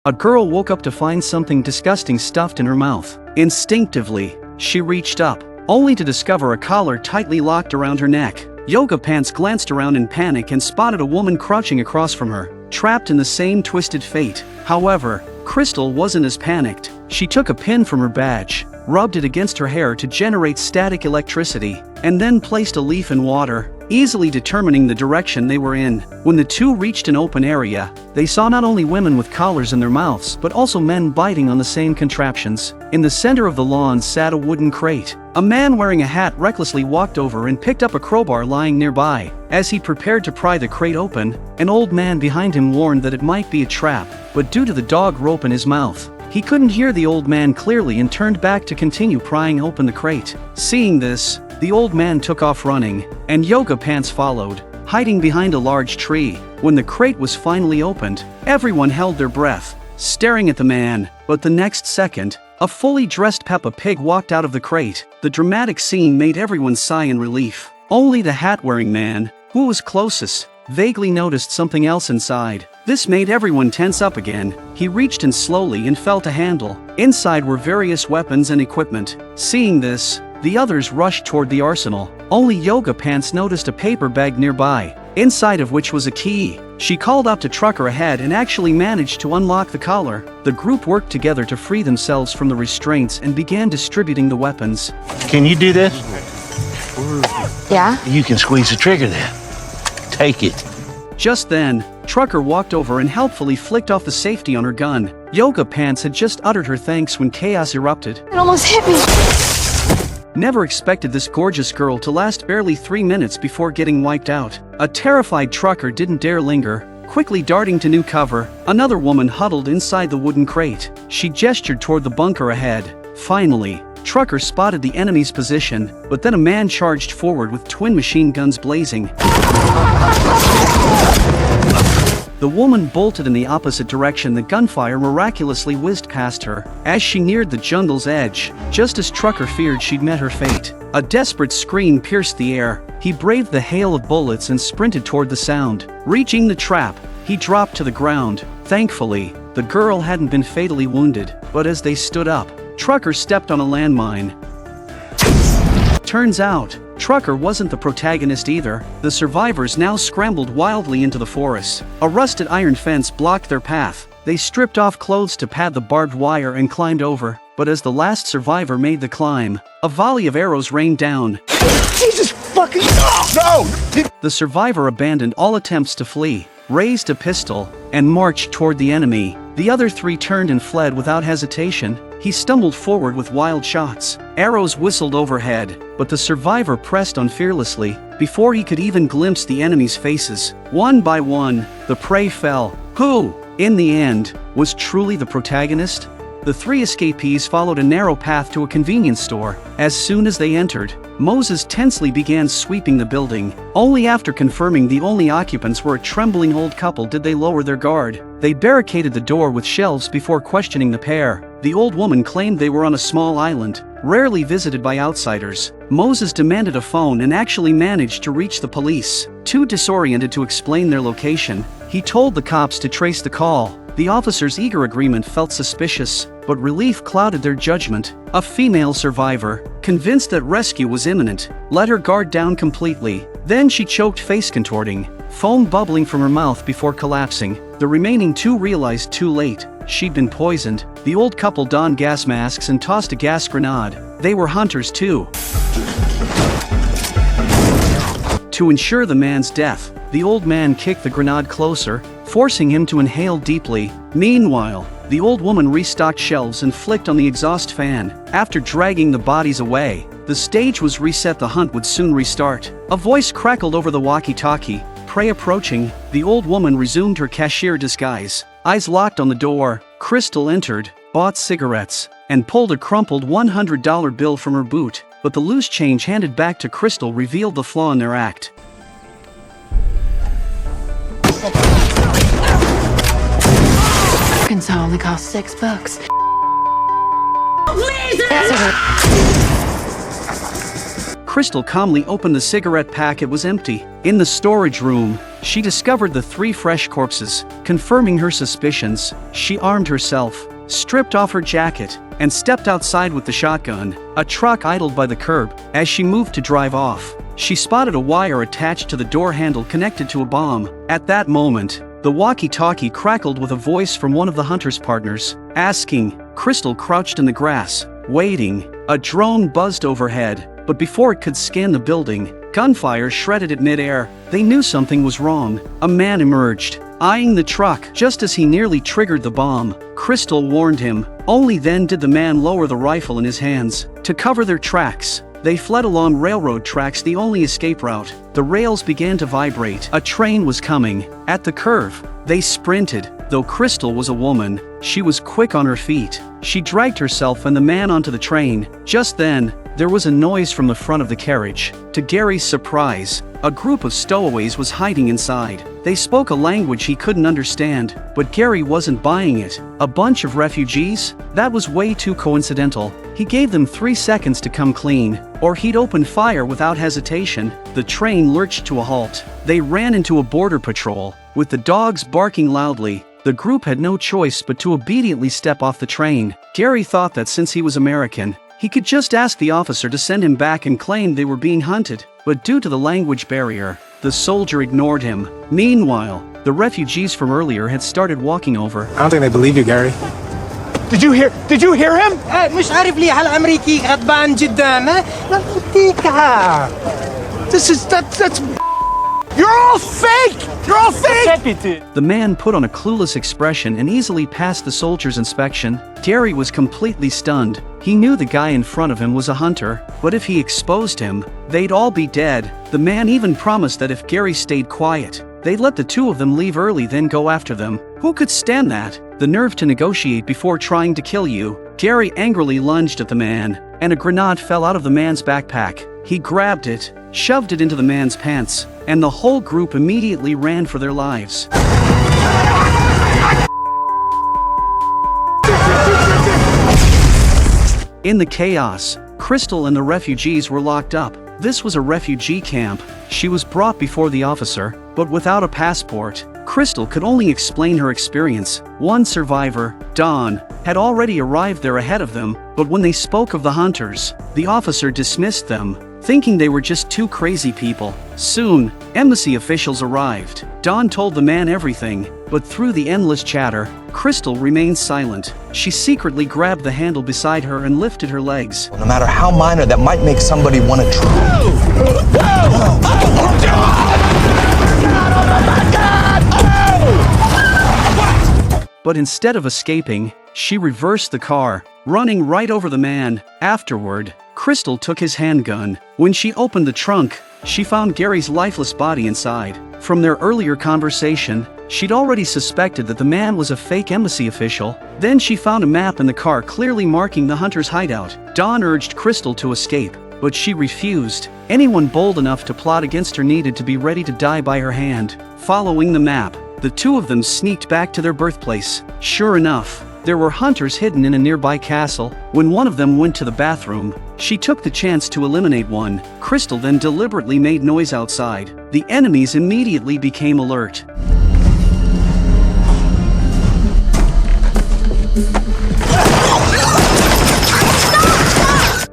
A girl woke up to find something disgusting stuffed in her mouth. Instinctively, she reached up, only to discover a collar tightly locked around her neck. Yoga Pants glanced around in panic and spotted a woman crouching across from her, trapped in the same twisted fate. However, Crystal wasn't as panicked. She took a pin from her badge, rubbed it against her hair to generate static electricity, and then placed a leaf in water, easily determining the direction they were in. When the two reached an open area, they saw not only women with collars in their mouths but also men biting on the same contraptions. In the center of the lawn sat a wooden crate. A man wearing a hat recklessly walked over and picked up a crowbar lying nearby. As he prepared to pry the crate open, an old man behind him warned that it might be a trap, but due to the dog rope in his mouth, he couldn't hear the old man clearly and turned back to continue prying open the crate. Seeing this, the old man took off running, and Yoga Pants followed, hiding behind a large tree. When the crate was finally opened, everyone held their breath, staring at the man, but the next second, a fully dressed Peppa Pig walked out of the crate. The dramatic scene made everyone sigh in relief. Only the hat-wearing man, who was closest, vaguely noticed something else inside. This made everyone tense up again. He reached in slowly and felt a handle. Inside were various weapons and equipment. Seeing this, the others rushed toward the arsenal. Only Yoga Pants noticed a paper bag nearby, inside of which was a key. She called out to Trucker ahead and actually managed to unlock the collar. The group worked together to free themselves from the restraints and began distributing the weapons. Can you do this? Yeah? You can squeeze the trigger there. Take it. Just then, Trucker walked over and helpfully flicked off the safety on her gun. Yoga Pants had just uttered her thanks when chaos erupted. It almost hit me. Never expected this gorgeous girl to last barely 3 minutes before getting wiped out. A terrified Trucker didn't dare linger, quickly darting to new cover. Another woman huddled inside the wooden crate. She gestured toward the bunker ahead. Finally, Trucker spotted the enemy's position, but then a man charged forward with twin machine guns blazing. The woman bolted in the opposite direction. The gunfire miraculously whizzed past her. As she neared the jungle's edge, just as Trucker feared she'd met her fate, a desperate scream pierced the air. He braved the hail of bullets and sprinted toward the sound. Reaching the trap, he dropped to the ground. Thankfully, the girl hadn't been fatally wounded, but as they stood up, Trucker stepped on a landmine. Turns out, Trucker wasn't the protagonist either. The survivors now scrambled wildly into the forest. A rusted iron fence blocked their path. They stripped off clothes to pad the barbed wire and climbed over. But as the last survivor made the climb, a volley of arrows rained down. Jesus fucking no! The survivor abandoned all attempts to flee, raised a pistol, and marched toward the enemy. The other three turned and fled without hesitation. He stumbled forward with wild shots. Arrows whistled overhead, but the survivor pressed on fearlessly. Before he could even glimpse the enemy's faces, one by one, the prey fell. Who, in the end, was truly the protagonist? The three escapees followed a narrow path to a convenience store. As soon as they entered, Moses tensely began sweeping the building. Only after confirming the only occupants were a trembling old couple did they lower their guard. They barricaded the door with shelves before questioning the pair. The old woman claimed they were on a small island, rarely visited by outsiders. Moses demanded a phone and actually managed to reach the police. Too disoriented to explain their location, he told the cops to trace the call. The officers' eager agreement felt suspicious, but relief clouded their judgment. A female survivor, convinced that rescue was imminent, let her guard down completely. Then she choked, face contorting, foam bubbling from her mouth before collapsing. The remaining two realized too late she'd been poisoned. The old couple donned gas masks and tossed a gas grenade. They were hunters too. To ensure the man's death, the old man kicked the grenade closer, forcing him to inhale deeply. Meanwhile, the old woman restocked shelves and flicked on the exhaust fan. After dragging the bodies away, the stage was reset. The hunt would soon restart. A voice crackled over the walkie-talkie. Prey approaching, the old woman resumed her cashier disguise. Eyes locked on the door, Crystal entered, bought cigarettes, and pulled a crumpled $100 bill from her boot. But the loose change handed back to Crystal revealed the flaw in their act. Arkansas only costs $6. Crystal calmly opened the cigarette pack. It was empty. In the storage room, she discovered the 3 fresh corpses, confirming her suspicions. She armed herself, stripped off her jacket, and stepped outside with the shotgun. A truck idled by the curb. As she moved to drive off, she spotted a wire attached to the door handle connected to a bomb. At that moment, the walkie-talkie crackled with a voice from one of the hunter's partners, asking. Crystal crouched in the grass, waiting. A drone buzzed overhead, but before it could scan the building, gunfire shredded it mid-air. They knew something was wrong. A man emerged, eyeing the truck. Just as he nearly triggered the bomb, Crystal warned him. Only then did the man lower the rifle in his hands. To cover their tracks, they fled along railroad tracks, the only escape route. The rails began to vibrate. A train was coming. At the curve, they sprinted. Though Crystal was a woman, she was quick on her feet. She dragged herself and the man onto the train. Just then, there was a noise from the front of the carriage. To Gary's surprise, a group of stowaways was hiding inside. They spoke a language he couldn't understand, but Gary wasn't buying it. A bunch of refugees? That was way too coincidental. He gave them 3 seconds to come clean, or he'd open fire without hesitation. The train lurched to a halt. They ran into a border patrol. With the dogs barking loudly, the group had no choice but to obediently step off the train. Gary thought that since he was American, he could just ask the officer to send him back and claim they were being hunted. But due to the language barrier, the soldier ignored him. Meanwhile, the refugees from earlier had started walking over. I don't think they believe you, Gary. Did you hear him? مش عارف ليه هالأمريكي غضبان جدا That's You're all fake! You're all fake! The man put on a clueless expression and easily passed the soldier's inspection. Gary was completely stunned. He knew the guy in front of him was a hunter, but if he exposed him, they'd all be dead. The man even promised that if Gary stayed quiet, they'd let the 2 of them leave early then go after them. Who could stand that? The nerve to negotiate before trying to kill you. Gary angrily lunged at the man, and a grenade fell out of the man's backpack. He grabbed it, shoved it into the man's pants, and the whole group immediately ran for their lives. In the chaos, Crystal and the refugees were locked up. This was a refugee camp. She was brought before the officer, but without a passport. Crystal could only explain her experience. One survivor, Dawn, had already arrived there ahead of them, but when they spoke of the hunters, the officer dismissed them, thinking they were just 2 crazy people. Soon, embassy officials arrived. Dawn told the man everything, but through the endless chatter, Crystal remained silent. She secretly grabbed the handle beside her and lifted her legs. No matter how minor, that might make somebody want to try. But instead of escaping, she reversed the car, running right over the man. Afterward, Crystal took his handgun. When she opened the trunk, she found Gary's lifeless body inside. From their earlier conversation, she'd already suspected that the man was a fake embassy official. Then she found a map in the car clearly marking the hunter's hideout. Dawn urged Crystal to escape, but she refused. Anyone bold enough to plot against her needed to be ready to die by her hand. Following the map, the 2 of them sneaked back to their birthplace. Sure enough, there were hunters hidden in a nearby castle. When one of them went to the bathroom, she took the chance to eliminate one. Crystal then deliberately made noise outside. The enemies immediately became alert.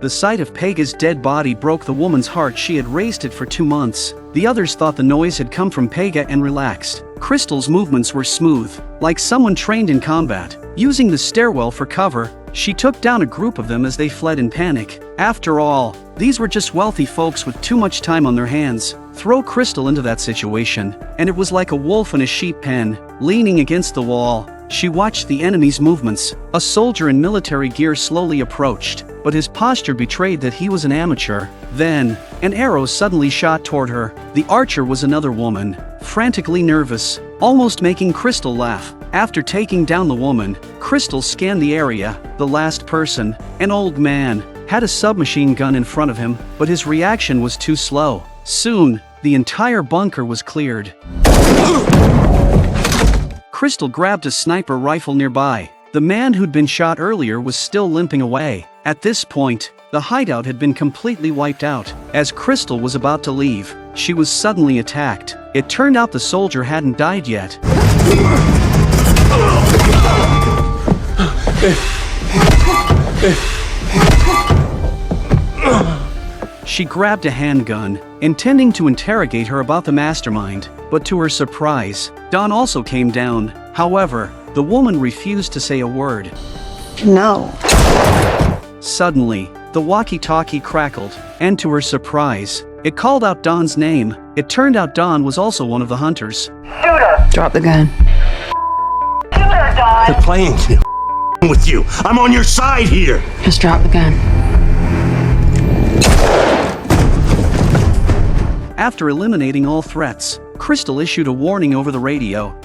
The sight of Pega's dead body broke the woman's heart. She had raised it for 2 months. The others thought the noise had come from Pega and relaxed. Crystal's movements were smooth, like someone trained in combat. Using the stairwell for cover, she took down a group of them as they fled in panic. After all, these were just wealthy folks with too much time on their hands. Throw Crystal into that situation, and it was like a wolf in a sheep pen, leaning against the wall. She watched the enemy's movements. A soldier in military gear slowly approached, but his posture betrayed that he was an amateur. Then, an arrow suddenly shot toward her. The archer was another woman, frantically nervous, almost making Crystal laugh. After taking down the woman, Crystal scanned the area. The last person, an old man, had a submachine gun in front of him, but his reaction was too slow. Soon, the entire bunker was cleared. Crystal grabbed a sniper rifle nearby. The man who'd been shot earlier was still limping away. At this point, the hideout had been completely wiped out. As Crystal was about to leave, she was suddenly attacked. It turned out the soldier hadn't died yet. She grabbed a handgun, intending to interrogate her about the mastermind, but to her surprise, Dawn also came down. However, the woman refused to say a word. No. Suddenly, the walkie-talkie crackled, and to her surprise, it called out Dawn's name. It turned out Dawn was also one of the hunters. Drop the gun. They're playing with you. I'm on your side here. Just drop the gun. After eliminating all threats, Crystal issued a warning over the radio.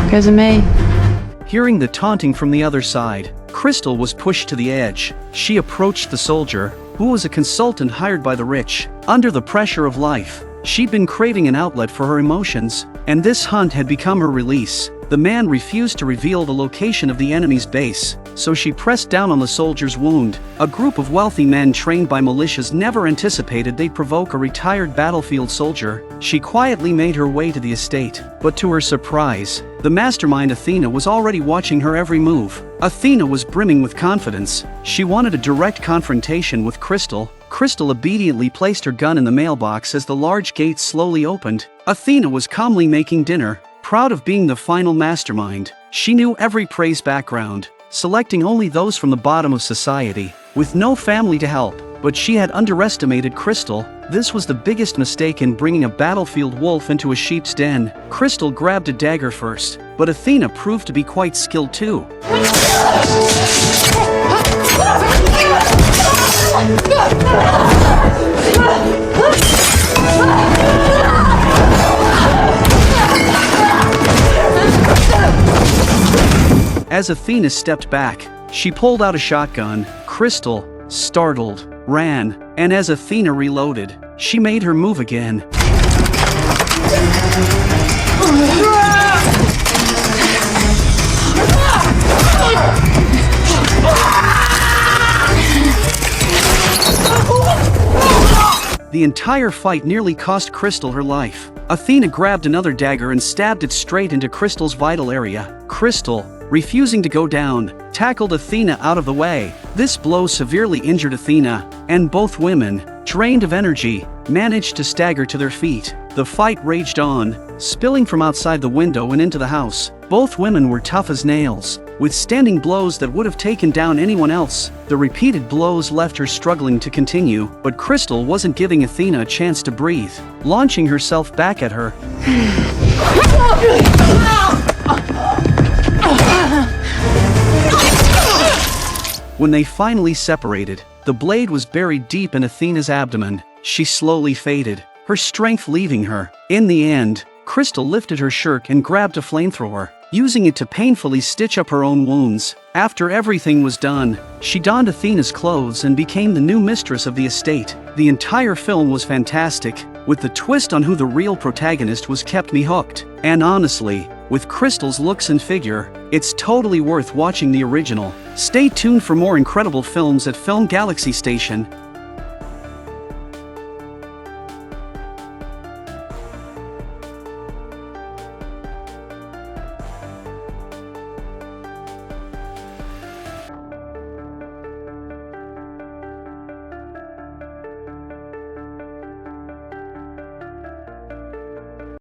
Because of me. Hearing the taunting from the other side, Crystal was pushed to the edge. She approached the soldier, who was a consultant hired by the rich. Under the pressure of life, she'd been craving an outlet for her emotions, and this hunt had become her release. The man refused to reveal the location of the enemy's base, so she pressed down on the soldier's wound. A group of wealthy men trained by militias never anticipated they'd provoke a retired battlefield soldier. She quietly made her way to the estate, but to her surprise, the mastermind Athena was already watching her every move. Athena was brimming with confidence. She wanted a direct confrontation with Crystal. Crystal obediently placed her gun in the mailbox as the large gate slowly opened. Athena was calmly making dinner, proud of being the final mastermind. She knew every prey's background, selecting only those from the bottom of society, with no family to help. But she had underestimated Crystal. This was the biggest mistake in bringing a battlefield wolf into a sheep's den. Crystal grabbed a dagger first, but Athena proved to be quite skilled too. As Athena stepped back, she pulled out a shotgun. Crystal, startled, ran, and as Athena reloaded, she made her move again. The entire fight nearly cost Crystal her life. Athena grabbed another dagger and stabbed it straight into Crystal's vital area. Crystal, refusing to go down, tackled Athena out of the way. This blow severely injured Athena, and both women, drained of energy, managed to stagger to their feet. The fight raged on, spilling from outside the window and into the house. Both women were tough as nails, withstanding blows that would have taken down anyone else. The repeated blows left her struggling to continue, but Crystal wasn't giving Athena a chance to breathe, launching herself back at her. When they finally separated, the blade was buried deep in Athena's abdomen. She slowly faded, her strength leaving her. In the end, Crystal lifted her shirt and grabbed a flamethrower, using it to painfully stitch up her own wounds. After everything was done, she donned Athena's clothes and became the new mistress of the estate. The entire film was fantastic, with the twist on who the real protagonist was kept me hooked. And honestly, with Crystal's looks and figure, it's totally worth watching the original. Stay tuned for more incredible films at Film Galaxy Station.